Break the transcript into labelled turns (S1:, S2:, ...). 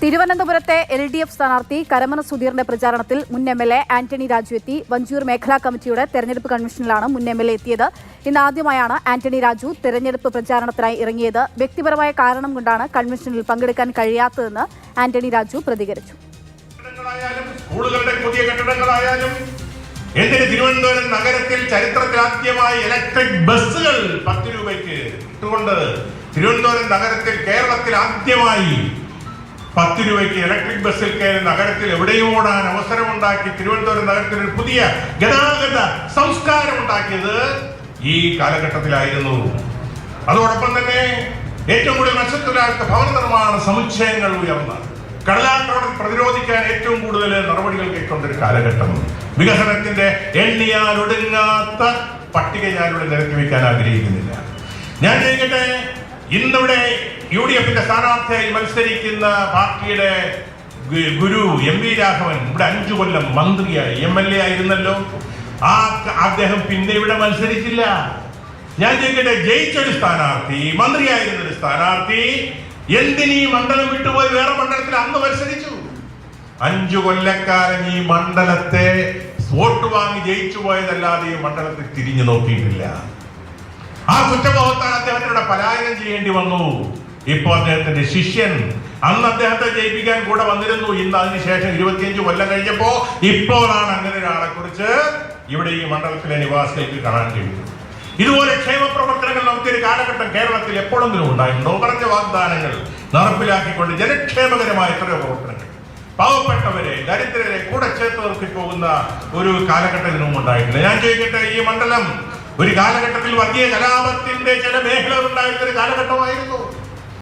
S1: തിരുവനന്തപുരത്തെ LDF സ്ഥാനാർത്ഥി കരമന സുധീറിന്റെ പ്രചാരണത്തിൽ മുൻ MLA ആന്റണി രാജു എത്തി. വഞ്ചൂർ മേഖലാ കമ്മിറ്റിയുടെ തെരഞ്ഞെടുപ്പ് കൺവെൻഷനിലാണ് മുൻ MLA എത്തിയത്. ഇന്ന് ആദ്യമായാണ് ആന്റണി രാജു തെരഞ്ഞെടുപ്പ് പ്രചാരണത്തിനായി ഇറങ്ങിയത്. വ്യക്തിപരമായ കാരണം കൊണ്ടാണ് കൺവെൻഷനിൽ പങ്കെടുക്കാൻ കഴിയാത്തതെന്ന് ആന്റണി രാജു പ്രതികരിച്ചു.
S2: സ്കൂളുകളുടെ പുതിയ കെട്ടിടങ്ങളായാലും എന്തിന് തിരുവനന്തപുരം നഗരത്തിൽ ചരിത്രത്തിൽ ആദ്യമായി ഇലക്ട്രിക് ബസ്സുകൾ 10 രൂപയ്ക്ക് ഇട്ടുകൊണ്ട് തിരുവനന്തപുരം നഗരത്തിൽ കേരളത്തിൽ ആദ്യമായി 10 രൂപയ്ക്ക് ഇലക്ട്രിക് ബസ്സിൽ കയറി നഗരത്തിൽ എവിടെയും ഓടാൻ അവസരമുണ്ടാക്കി തിരുവനന്തപുരം നഗരത്തിൽ ഒരു പുതിയ ഗതാഗത സംസ്കാരം ഉണ്ടാക്കിയത് ഈ കാലഘട്ടത്തിലായിരുന്നു. അതോടൊപ്പം തന്നെ ഏറ്റവും കൂടുതൽ മത്സ്യത്തൊഴിലാളികൾക്ക് ഭവന നിർമ്മാണ സമുച്ചയങ്ങൾ ഉയർന്ന കടലാക്രമണം പ്രതിരോധിക്കാൻ ഏറ്റവും കൂടുതൽ നടപടികൾ കൈക്കൊണ്ടൊരു കാലഘട്ടം. വികസനത്തിന്റെ എണ്ണിയാൽ ഒടുങ്ങാത്ത പട്ടിക ഞാനിവിടെ നിരത്തി വയ്ക്കാൻ ആഗ്രഹിക്കുന്നില്ല. ഞാൻ ചോദിക്കട്ടെ, ഇന്നിവിടെ UDFന്റെ സ്ഥാനാർത്ഥിയായി മത്സരിക്കുന്ന പാർട്ടിയുടെ ഗുരു MV രാഘവൻ ഇവിടെ 5 കൊല്ലം മന്ത്രിയായി MLA ആയിരുന്നല്ലോ. അദ്ദേഹം പിന്നെ ഇവിടെ മത്സരിച്ചില്ല. ഞാൻ ചോദിക്കട്ടെ, ജയിച്ചൊരു സ്ഥാനാർത്ഥി, മന്ത്രിയായിരുന്നൊരു സ്ഥാനാർത്ഥി എന്തിനീ മണ്ഡലം വിട്ടുപോയി വേറെ മണ്ഡലത്തിൽ അന്ന് മത്സരിച്ചു? 5 കൊല്ലക്കാലം ഈ മണ്ഡലത്തെ വോട്ട് വാങ്ങി ജയിച്ചു പോയതല്ലാതെ ഈ മണ്ഡലത്തിൽ തിരിഞ്ഞു നോക്കിയിട്ടില്ല. ആ കുറ്റബോധത്താൽ അദ്ദേഹത്തിനോട് പലായനം ചെയ്യേണ്ടി വന്നു. ഇപ്പോ അദ്ദേഹത്തിന്റെ ശിഷ്യൻ അന്ന് അദ്ദേഹത്തെ ജയിപ്പിക്കാൻ കൂടെ വന്നിരുന്നു. ഇന്ന് അതിനുശേഷം 25 കൊല്ലം കഴിഞ്ഞപ്പോ ഇപ്പോഴാണ് അങ്ങനെ ഒരാളെ കുറിച്ച് ഇവിടെ ഈ മണ്ഡലത്തിലെ നിവാസികൾക്ക് കാണാൻ കഴിയുന്നത്. ഇതുപോലെ ക്ഷേമ പ്രവർത്തനങ്ങൾ നമുക്കൊരു കാലഘട്ടം കേരളത്തിൽ എപ്പോഴെങ്കിലും ഉണ്ടായിട്ടുണ്ടോ? പറഞ്ഞ വാഗ്ദാനങ്ങൾ നടപ്പിലാക്കിക്കൊണ്ട് ജനക്ഷേമകരമായ എത്രയോ പ്രവർത്തനങ്ങൾ പാവപ്പെട്ടവരെ, ദരിദ്രരെ കൂടെ ചേർത്ത് നിർത്തി പോകുന്ന ഒരു കാലഘട്ടം ഇതിനും ഉണ്ടായിട്ടില്ല. ഞാൻ ചോദിക്കട്ടെ, ഈ മണ്ഡലം ഒരു കാലഘട്ടത്തിൽ വർഗീയ കലാപത്തിന്റെ ചില മേഖലകൾ ഉണ്ടായിരുന്ന ഒരു കാലഘട്ടമായിരുന്നു.